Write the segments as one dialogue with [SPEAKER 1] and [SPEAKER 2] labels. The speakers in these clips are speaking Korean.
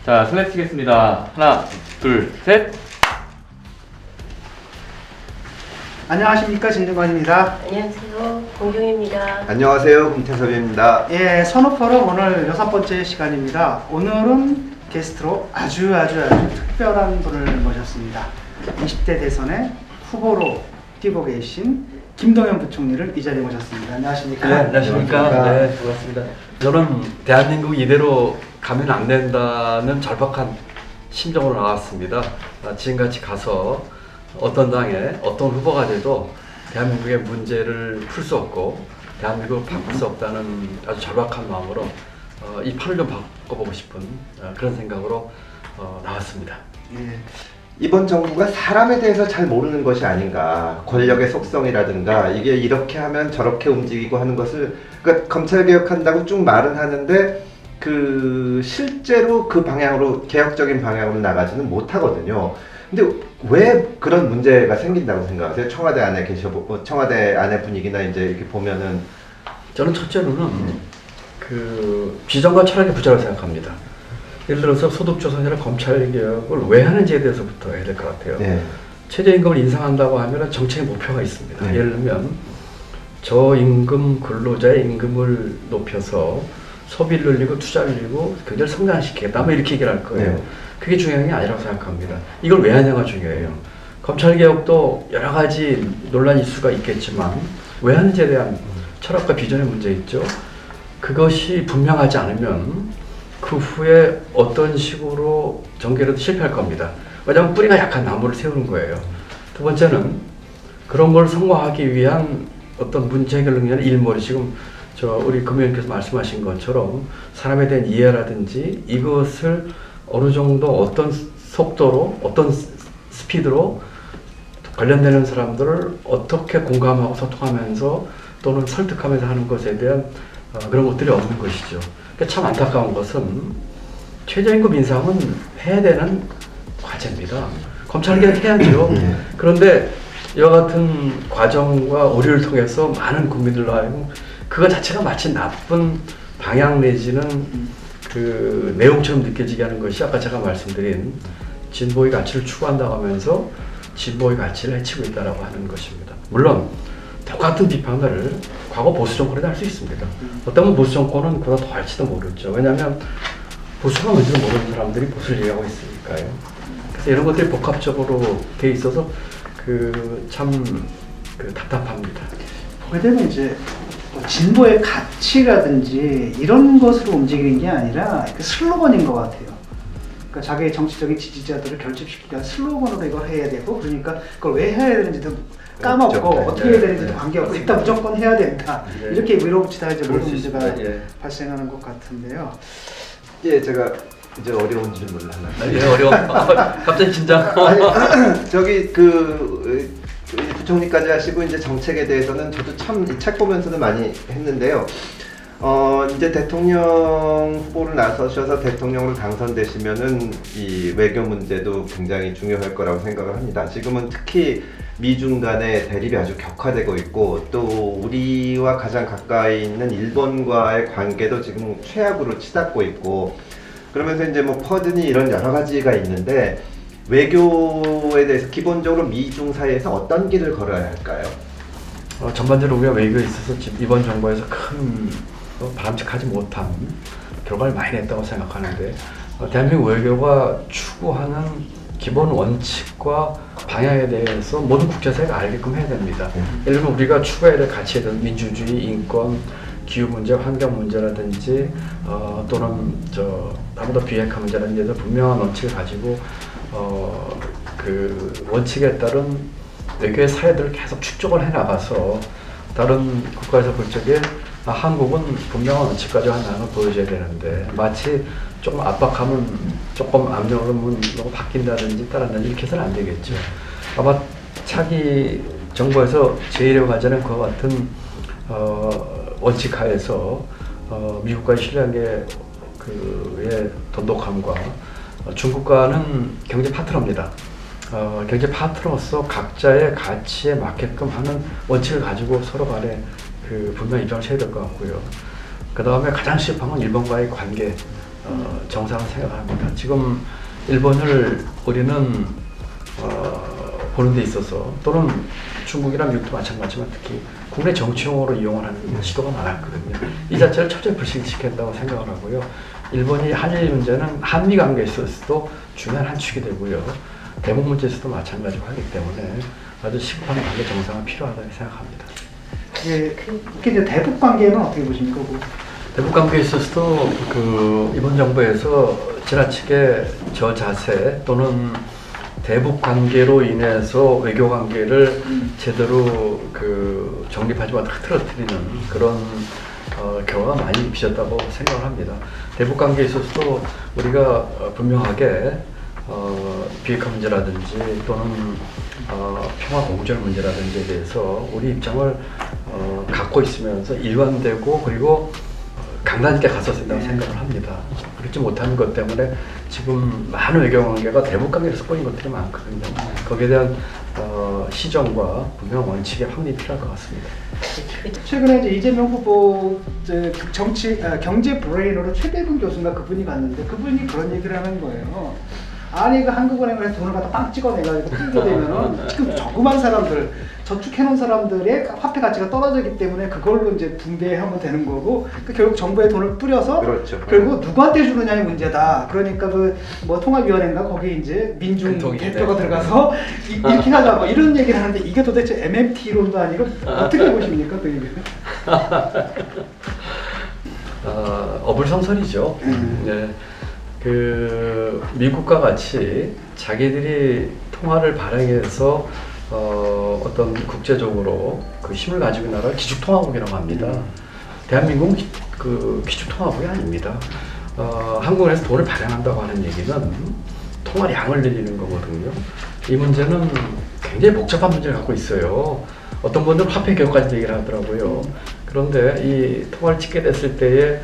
[SPEAKER 1] 자, 슬랩 치겠습니다. 하나, 둘, 셋.
[SPEAKER 2] 안녕하십니까, 진중관입니다.
[SPEAKER 3] 안녕하세요, 공경입니다.
[SPEAKER 4] 안녕하세요, 금태섭입니다.
[SPEAKER 2] 예, 선호포럼 오늘 6번째 시간입니다. 오늘은 게스트로 아주 특별한 분을 모셨습니다. 20대 대선에 후보로 뛰고 계신 김동연 부총리를 이 자리에 모셨습니다. 안녕하십니까?
[SPEAKER 5] 네, 안녕하십니까? 네, 반갑습니다. 저는 대한민국 이대로 가면 안 된다는 절박한 심정으로 나왔습니다. 지금같이 가서 어떤 당에 어떤 후보가 돼도 대한민국의 문제를 풀 수 없고 대한민국을 바꿀 수 없다는 아주 절박한 마음으로 이 판을 좀 바꿔보고 싶은 그런 생각으로 나왔습니다.
[SPEAKER 2] 예.
[SPEAKER 4] 이번 정부가 사람에 대해서 잘 모르는 것이 아닌가. 권력의 속성이라든가 이게 이렇게 하면 저렇게 움직이고 하는 것을, 그러니까 검찰개혁한다고 쭉 말은 하는데 실제로 그 방향으로, 개혁적인 방향으로 나가지는 못하거든요. 근데 왜 그런 문제가 생긴다고 생각하세요? 청와대 안에 청와대 안의 분위기나 이제 이렇게 보면은.
[SPEAKER 5] 저는 첫째로는 그 비전과 철학의 부재라고 생각합니다. 예를 들어서 소득조사나 검찰개혁을 왜 하는지에 대해서부터 해야 될 것 같아요.
[SPEAKER 4] 네.
[SPEAKER 5] 최저임금을 인상한다고 하면 정책의 목표가 있습니다.
[SPEAKER 4] 네.
[SPEAKER 5] 예를 들면 저임금 근로자의 임금을 높여서 소비를 늘리고 투자를 늘리고 경제를 성장시키겠다. 아마 이렇게 얘기를 할 거예요.
[SPEAKER 4] 네.
[SPEAKER 5] 그게 중요한 게 아니라고 생각합니다. 이걸 왜 하냐가 중요해요. 검찰개혁도 여러 가지 논란 이슈가 있겠지만 왜 하는지에 대한 철학과 비전의 문제 있죠. 그것이 분명하지 않으면 그 후에 어떤 식으로 전개라도 실패할 겁니다. 왜냐하면 뿌리가 약한 나무를 세우는 거예요. 두 번째는 그런 걸 성공하기 위한 어떤 문제 해결을 위한 일머리, 지금 우리 금 의원께서 말씀하신 것처럼 사람에 대한 이해라든지 이것을 어느 정도 어떤 속도로 어떤 스피드로 관련되는 사람들을 어떻게 공감하고 소통하면서 또는 설득하면서 하는 것에 대한 그런 것들이 없는 것이죠. 그러니까 참 안타까운 것은 최저임금 인상은 해야 되는 과제입니다. 검찰개혁 해야죠. 그런데 이와 같은 과정과 오류를 통해서 많은 국민들로 하여금 그거 자체가 마치 나쁜 방향 내지는 그 내용처럼 느껴지게 하는 것이 아까 제가 말씀드린 진보의 가치를 추구한다고 하면서 진보의 가치를 해치고 있다고 하는 것입니다. 물론 똑같은 비판을 과거 보수 정권에도 할 수 있습니다. 어떤 보수 정권은 그보다 더 할지도 모르죠. 왜냐하면 보수가 뭔지도 모르는 사람들이 보수를 얘기하고 있으니까요. 그래서 이런 것들이 복합적으로 돼 있어서 참 답답합니다.
[SPEAKER 2] 보게 되면 이제 진보의 가치라든지 이런 것으로 움직이는 게 아니라 슬로건인 것 같아요. 그러니까 자기의 정치적인 지지자들을 결집시키는 슬로건으로 이걸 해야 되고, 그러니까 그걸 왜 해야 되는지도 까먹고 어떻게 해야 되는지도 관계없고 일단 무조건 해야 된다. 이렇게 밀어붙이다 이제 모든 문제가 발생하는 것 같은데요.
[SPEAKER 4] 예, 제가 이제 어려운 질문을 하나.
[SPEAKER 5] 예, 어려워. 갑자기 긴장.
[SPEAKER 4] 저기 부총리까지 하시고 이제 정책에 대해서는 저도 참 이 책 보면서도 많이 했는데요. 이제 대통령 후보를 나서셔서 대통령으로 당선되시면은 이 외교 문제도 굉장히 중요할 거라고 생각을 합니다. 지금은 특히 미중 간의 대립이 아주 격화되고 있고, 또 우리와 가장 가까이 있는 일본과의 관계도 지금 최악으로 치닫고 있고, 그러면서 이제 뭐 퍼드니 이런 여러 가지가 있는데, 외교에 대해서 기본적으로 미중 사이에서 어떤 길을 걸어야 할까요?
[SPEAKER 5] 전반적으로 우리가 외교에 있어서 지금 이번 정부에서 큰 바람직하지 못한 결과를 많이 냈다고 생각하는데, 대한민국 외교가 추구하는 기본 원칙과 방향에 대해서 모든 국제사회가 알게끔 해야 됩니다. 예를 들면 우리가 추구해야 될 가치에 대한 민주주의, 인권, 기후 문제, 환경 문제라든지 또는 나보다 비핵화 문제라든지 분명한 원칙을 가지고 그 원칙에 따른 외교의 사회들을 계속 축적을 해나가서 다른 국가에서 볼 적에 한국은 분명한 원칙까지 하나는 보여줘야 되는데, 마치 조금 압박하면 조금 압력을 너무 바뀐다든지 따른다든지 이렇게 해서는 안 되겠죠. 아마 차기 정부에서 제1의 과제는 그와 같은 원칙 하에서 미국과의 신뢰관계의 돈독함과 중국과는 경제 파트너입니다. 경제 파트너로서 각자의 가치에 맞게끔 하는 원칙을 가지고 서로 간에 분명 입장을 쳐야 될 것 같고요. 그 다음에 가장 시급한 건 일본과의 관계, 정상을 생각합니다. 지금 일본을 우리는 보는 데 있어서 또는 중국이나 미국도 마찬가지지만 특히 국내 정치용으로 이용을 하는 시도가 많았거든요. 이 자체를 철저히 불신시킨다고 생각을 하고요. 일본이 한일 문제는 한미 관계에 있어서도 중요한 한 축이 되고요. 대북 문제에서도 마찬가지로 하기 때문에 아주 시급한 관계 정상은 필요하다고 생각합니다.
[SPEAKER 2] 특히 이제 대북 관계는 어떻게 보십니까?
[SPEAKER 5] 대북 관계에 있어서도 이번 정부에서 지나치게 저 자세 또는 대북 관계로 인해서 외교 관계를 제대로 정립하지 못하고 흐트러뜨리는 그런 결과가 많이 빚었다고 생각을 합니다. 대북 관계에 있어서도 우리가 분명하게 비핵화 문제라든지 또는 평화 공존 문제라든지에 대해서 우리 입장을 갖고 있으면서 일관되고 그리고 강단 있게 갔어야 된다고 생각을 합니다. 그렇지 못하는 것 때문에 지금 많은 외교 관계가 대북 관계에서 꼬인 것들이 많거든요. 거기에 대한 시정과 분명 원칙의 확립이 필요할 것 같습니다.
[SPEAKER 2] 최근에 이제 이재명 후보 경제 브레인으로 최대근 교수인가 그분이 갔는데 그분이 그런 얘기를 하는 거예요. 아니 한국은행을 해서 돈을 갖다 빵 찍어내가지고 풀게 되면은 지금 저금한 사람들 저축해놓은 사람들의 화폐 가치가 떨어지기 때문에 그걸로 이제 분배하면 되는 거고 결국 정부의 돈을 뿌려서
[SPEAKER 4] 그렇죠.
[SPEAKER 2] 결국 누구한테 주느냐의 문제다. 그러니까 통합위원회인가 거기 이제 민중 대표가 들어가서 이렇게 하자 뭐 이런 얘기를 하는데 이게 도대체 MMT론도 아니고 어떻게 보십니까 그 얘기는?
[SPEAKER 5] 어불성설이죠. 네. 미국과 같이 자기들이 통화를 발행해서 어떤 국제적으로 힘을 가지고 있는 나라를 기축통화국이라고 합니다. 대한민국은 기축통화국이 아닙니다. 한국에서 돈을 발행한다고 하는 얘기는 통화량을 늘리는 거거든요. 이 문제는 굉장히 복잡한 문제를 갖고 있어요. 어떤 분들은 화폐 개혁까지 얘기를 하더라고요. 그런데 이 통화를 찍게 됐을 때에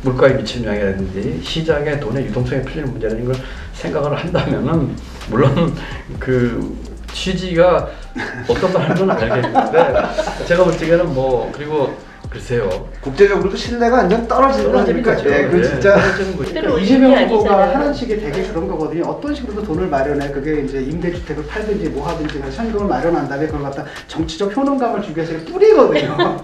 [SPEAKER 5] 물가에 미치는 영향이라든지 시장의 돈의 유동성이 풀리는 문제라는 걸 생각을 한다면은 물론 취지가 어떤 말 하는 건 알겠는데 제가 볼 적에는 그리고 글쎄요.
[SPEAKER 4] 국제적으로도 신뢰가 완전 떨어지는
[SPEAKER 5] 거죠.
[SPEAKER 4] 네, 그 진짜
[SPEAKER 2] 이재명 후보가 하는 식이 되게 그런 거거든요. 어떤 식으로도 돈을 마련해. 그게 이제 임대주택을 팔든지 뭐 하든지 현금을 마련한 다음에 그걸 갖다 정치적 효능감을 주기 위해서 뿌리거든요.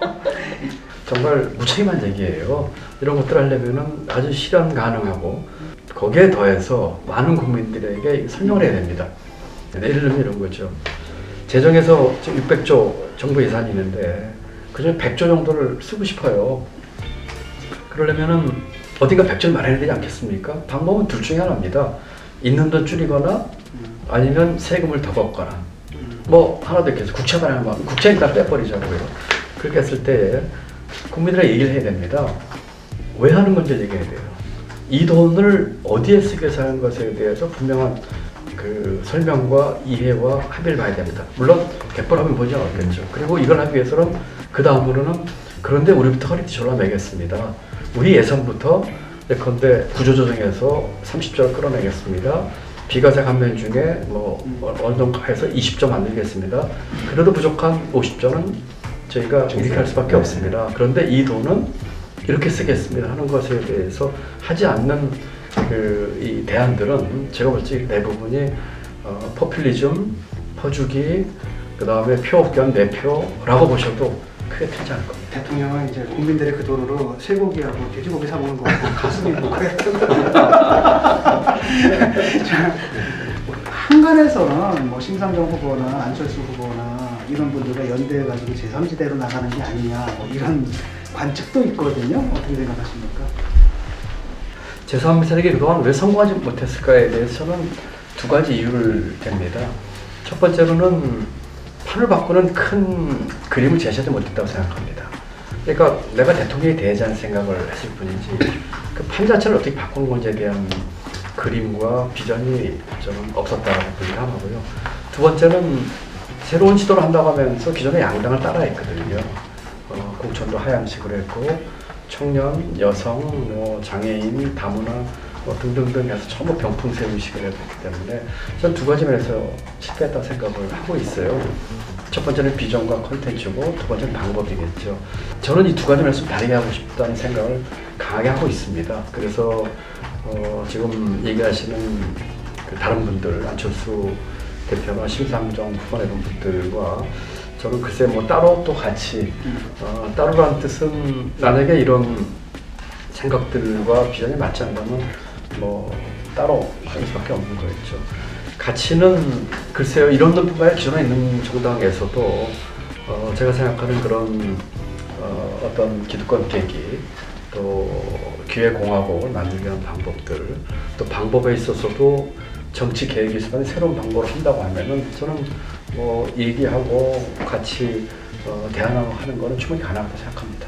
[SPEAKER 2] 정말
[SPEAKER 5] 무책임한 얘기예요. 이런 것들 하려면은 아주 실현 가능하고 거기에 더해서 많은 국민들에게 설명을 해야 됩니다. 예를 들면 이런 거죠. 재정에서 지금 600조 정부 예산이 있는데 그중에 100조 정도를 쓰고 싶어요. 그러려면은 어딘가 100조를 마련해야 되지 않겠습니까? 방법은 둘 중에 하나입니다. 있는 돈 줄이거나 아니면 세금을 더 걷거나 하나 더 있겠어요. 국채 발행하면 국채 일단 빼버리자고요. 그렇게 했을 때 국민들에게 얘기를 해야 됩니다. 왜 하는 건지 얘기해야 돼요. 이 돈을 어디에 쓰기 위해서 하는 것에 대해서 분명한 설명과 이해와 합의를 봐야 됩니다. 물론 갯벌하면 보지 않았겠죠. 그리고 이걸 하기 위해서는 그 다음으로는 그런데 우리부터 허리띠 졸라매겠습니다. 우리 예산부터 예컨대 구조조정해서 30조를 끌어내겠습니다. 비과세 감면 중에 어느 정도 해서 20조 만들겠습니다. 그래도 부족한 50조는 저희가 이렇게 할 수밖에 없습니다. 그런데 이 돈은 이렇게 쓰겠습니다 하는 것에 대해서 하지 않는 이 대안들은 제가 볼 때 대부분이 포퓰리즘, 퍼주기, 그 다음에 표업견 내표라고 보셔도 크게 틀리지 않을 겁니다.
[SPEAKER 2] 대통령은 이제 국민들의 그 돈으로 쇠고기하고 돼지고기 사 먹는 거 가슴이 그랬던 한간에서는 심상정 후보나 안철수 후보나 이런 분들과 연대해가지고 제3지대로 나가는 게 아니냐 이런 관측도 있거든요. 어떻게 생각하십니까?
[SPEAKER 5] 제3세력이 그동안 왜 성공하지 못했을까에 대해서는 두 가지 이유를 댑니다. 첫 번째로는 판을 바꾸는 큰 그림을 제시하지 못했다고 생각합니다. 그러니까 내가 대통령이 되자는 생각을 했을 뿐이지 그 판 자체를 어떻게 바꾸는 건지에 대한 그림과 비전이 저는 없었다고 생각하고요. 두 번째는 새로운 시도를 한다고 하면서 기존의 양당을 따라했거든요. 공천도 하향식으로 했고 청년, 여성, 장애인, 다문화 등등등 해서 전부 병풍 세우식을 했기 때문에 저는 두 가지 면에서 실패했다고 생각을 하고 있어요. 첫 번째는 비전과 콘텐츠고 두 번째는 방법이겠죠. 저는 이 두 가지 면에서 다르게 하고 싶다는 생각을 강하게 하고 있습니다. 그래서 지금 얘기하시는 그 다른 분들, 안철수 대표나 심상정 후보나 이런 분들과 저는 글쎄 뭐 따로 또 같이 따로란 뜻은 만약에 이런 생각들과 비전이 맞지 않다면 뭐 따로 하는 수밖에 없는 거겠죠. 가치는 글쎄요, 이런 분과의 기존에 있는 정당에서도 제가 생각하는 그런 어떤 기득권 깨기, 또 기회공화국을 만들기 위한 방법들, 또 방법에 있어서도 정치 계획이 있으면 새로운 방법을 한다고 하면은 저는 뭐 얘기하고 같이 대안하는 거는 충분히 가능하다고 생각합니다.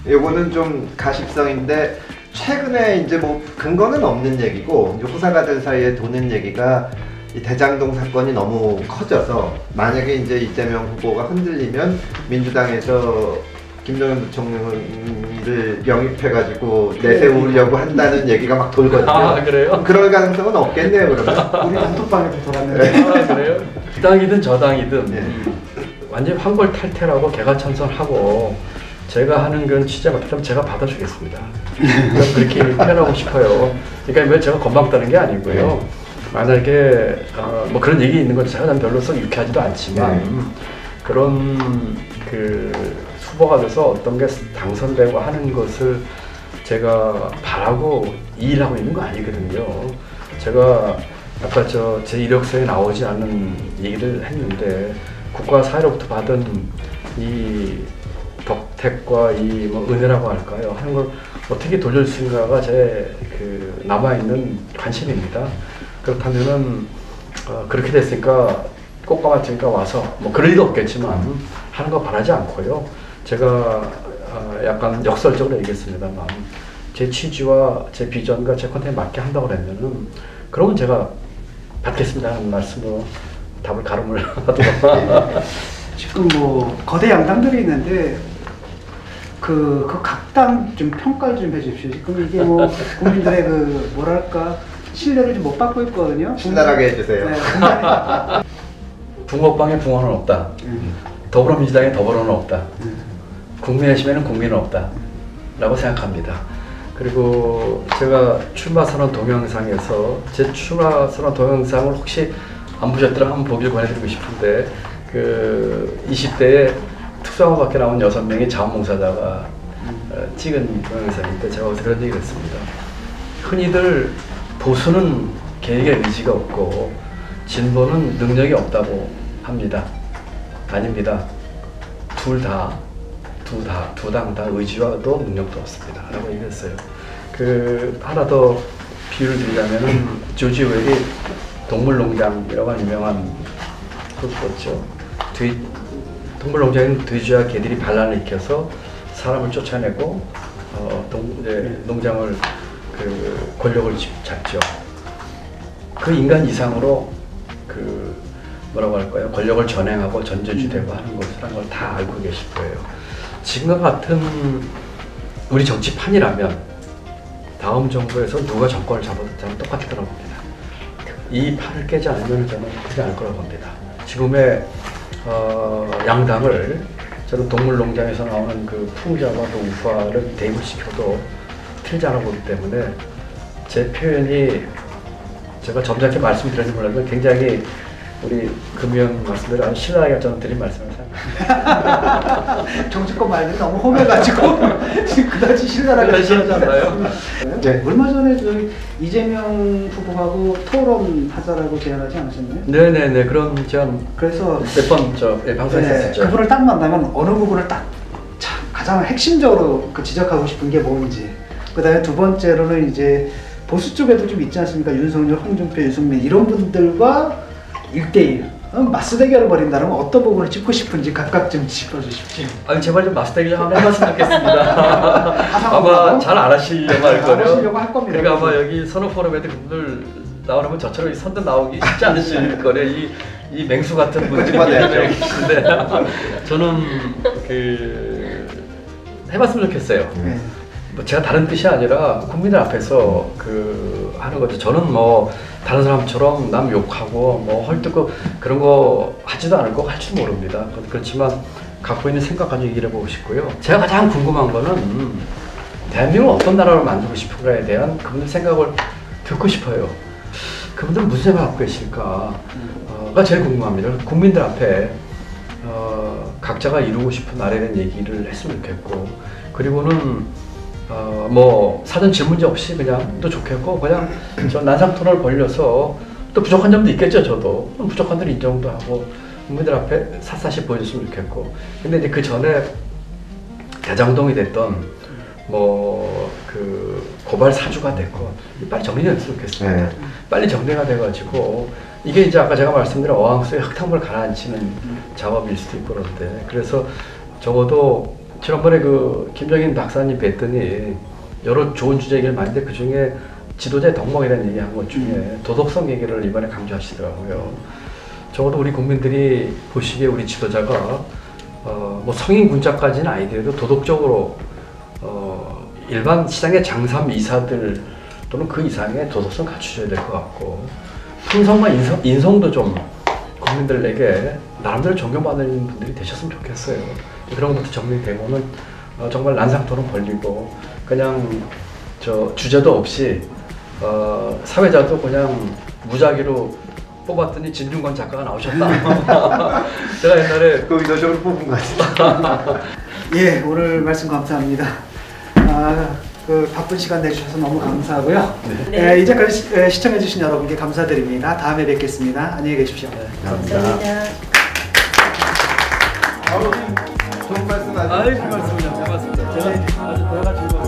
[SPEAKER 4] 요거는 좀 가십성인데 최근에 이제 뭐 근거는 없는 얘기고 이제 호사가들 사이에 도는 얘기가 이 대장동 사건이 너무 커져서 만약에 이제 이재명 후보가 흔들리면 민주당에서 김정은 부총리를 영입해가지고 내세우려고 한다는 얘기가 막 돌거든요.
[SPEAKER 5] 아, 그래요?
[SPEAKER 4] 그럴 가능성은 없겠네요, 그러면.
[SPEAKER 2] 우리 단톡방에도 돌았는데.
[SPEAKER 5] 아, 그래요? 이 당이든 저 당이든
[SPEAKER 4] 네.
[SPEAKER 5] 완전히 환골탈태라고 개가천선하고 제가 하는 그런 취재 맡으면 제가 받아주겠습니다. 그렇게 표현하고 싶어요. 그러니까 왜 제가 건방떠는 게 아니고요. 만약에 뭐 그런 얘기 있는 건 제가 별로 썩 유쾌하지도 않지만 그런 그 후보가 돼서 어떤 게 당선되고 하는 것을 제가 바라고 이 일하고 있는 거 아니거든요. 제가 아까 제 이력서에 나오지 않는 얘기를 했는데 국가 사회로부터 받은 이 덕택과 이 뭐 은혜라고 할까요? 하는 걸 어떻게 돌릴 수 있는가가 제 그 남아있는 관심입니다. 그렇다면은 그렇게 됐으니까 꽃과 맞으니까 와서 뭐 그럴 일도 없겠지만 하는 거 바라지 않고요. 제가 약간 역설적으로 얘기했습니다만 제 취지와 제 비전과 제 컨텐츠에 맞게 한다고 그러면은 그러면 제가 받겠습니다 하는 말씀으로 답을 가름을 하도록.
[SPEAKER 2] 지금 뭐 거대 양당들이 있는데 그 각 당 좀 평가를 좀 해주십시오. 지금 이게 뭐 국민들의 그 뭐랄까 신뢰를 좀 못 받고 있거든요.
[SPEAKER 4] 신랄하게 해주세요.
[SPEAKER 2] 네,
[SPEAKER 5] 붕어빵에 붕어는 없다. 더불어민주당에 더불어는 없다. 국민의힘에는 국민은 없다. 라고 생각합니다. 그리고 제가 출마선언 동영상에서 제 출마선언 동영상을 혹시 안 보셨더라 한번 보길 권해드리고 싶은데 그 20대에 특수학원밖에 나온 6명의 자원봉사자가 찍은 동영상인데 제가 어디서 그런 얘기를 했습니다. 흔히들 보수는 계획에 의지가 없고 진보는 능력이 없다고 합니다. 아닙니다. 두 당 다 의지와도 능력도 없습니다. 라고 얘기했어요. 그 하나 더 비유를 드리자면은 조지 웰이 동물농장이라고 하는 유명한 소설이었죠. 동물농장에는 돼지와 개들이 반란을 일으켜서 사람을 쫓아내고 농장을 그 권력을 잡죠. 그 인간 이상으로 그 뭐라고 할까요? 권력을 전행하고 전제주되고 하는 것이라는 걸 다 알고 계실 거예요. 지금과 같은 우리 정치판이라면 다음 정부에서 누가 정권을 잡아도 저는 똑같을 거라고 봅니다. 이 판을 깨지 않으면 저는 그렇게 할 거라고 봅니다. 지금의 양당을 저는 동물농장에서 나오는 그 풍자와 그 우파를 대입시켜도 틀지 않아 보기 때문에 제 표현이 제가 점잖게 말씀드렸는지 몰라도 굉장히 우리 금연 말씀대로 아주 신랄하게 저는 드린 말씀을 생각합니다.
[SPEAKER 2] 정치권 말들이 너무 험해가지고 지금 그다지 신랄하게 하잖아요.
[SPEAKER 4] 네.
[SPEAKER 2] 얼마 전에 저희 이재명 후보하고 토론하자라고 제안하지 않으셨나요?
[SPEAKER 5] 네네네, 그런 제안
[SPEAKER 2] 그래서
[SPEAKER 5] 몇 번 방송에서 했었죠.
[SPEAKER 2] 그분을 딱 만나면 어느 부분을 딱 가장 핵심적으로 그 지적하고 싶은 게 뭔지. 그다음에 두 번째로는 이제 보수 쪽에도 좀 있지 않습니까? 윤석열, 홍준표, 유승민 이런 분들과 1대1 맞서대결을 벌인다면 어떤 부분을 짚고 싶은지 각각 좀 짚어주십시오.
[SPEAKER 5] 아니 제발 좀 마스터기를 한번 해봤으면 좋겠습니다. 아마 잘 안 하시려고 할 거예요.
[SPEAKER 2] 하시려고 할 겁니다.
[SPEAKER 5] 그러니까 아마 여기 선호 포럼에도 분들 나오려면 저처럼 선뜻 나오기 쉽지 않으실 거래요. 이 맹수 같은 분들이 계신데 저는 그 해봤으면 좋겠어요. 뭐 제가 다른 뜻이 아니라 국민들 앞에서 그 하는 거죠. 저는 뭐 다른 사람처럼 남 욕하고 뭐 헐뜯고 그런 거 하지도 않을 거고 할지도 모릅니다. 그렇지만 갖고 있는 생각 가지고 얘기를 해보고 싶고요. 제가 가장 궁금한 거는 대한민국을 어떤 나라로 만들고 싶은가에 대한 그분들 생각을 듣고 싶어요. 그분들은 무슨 생각 갖고 계실까가 제일 궁금합니다. 국민들 앞에 각자가 이루고 싶은 나라에 대한 얘기를 했으면 좋겠고, 그리고는 뭐 사전 질문지 없이 그냥 또 좋겠고, 그냥 저 난상 토론을 벌려서 또 부족한 점도 있겠죠. 저도 부족한 들 인정도 하고 국민들 앞에 샅샅이 보여줬으면 좋겠고. 근데 이제 그 전에 대장동이 됐던 뭐 그 고발 사주가 됐고 빨리 정리됐으면 좋겠습니다.
[SPEAKER 4] 네.
[SPEAKER 5] 빨리 정리가 돼가지고 이게 이제 아까 제가 말씀드린 어항 속에 흙탕물 가라앉히는 작업일 수도 있고 그런데, 그래서 적어도 지난번에 그 김정인 박사님 뵀더니 여러 좋은 주제 얘기를 많이 했는데 그 중에 지도자의 덕목이라는 얘기 한 것 중에 도덕성 얘기를 이번에 강조하시더라고요. 적어도 우리 국민들이 보시기에 우리 지도자가 뭐 성인 군자까지는 아니더라도 도덕적으로 일반 시장의 장삼 이사들 또는 그 이상의 도덕성 갖추셔야 될 것 같고, 품성과 인성도 좀 국민들에게 나름대로 존경받는 분들이 되셨으면 좋겠어요. 그런 것부터 정리되고는 정말 난상토론 벌리고 그냥 저 주제도 없이 사회자도 그냥 무작위로 뽑았더니 진중권 작가가 나오셨다. 제가 옛날에
[SPEAKER 4] 그 의도적으로 뽑은 것 같습니다.
[SPEAKER 2] 예, 오늘 말씀 감사합니다. 그 바쁜 시간 내주셔서 너무 감사하고요.
[SPEAKER 3] 네.
[SPEAKER 2] 이제까지 시청해주신 여러분께 감사드립니다. 다음에 뵙겠습니다. 안녕히 계십시오.
[SPEAKER 3] 감사합니다.
[SPEAKER 4] 좋은 말씀
[SPEAKER 5] 아이, 그 말씀이요. 고맙습니다. 제가 아주 대화가 즐거웠습니다.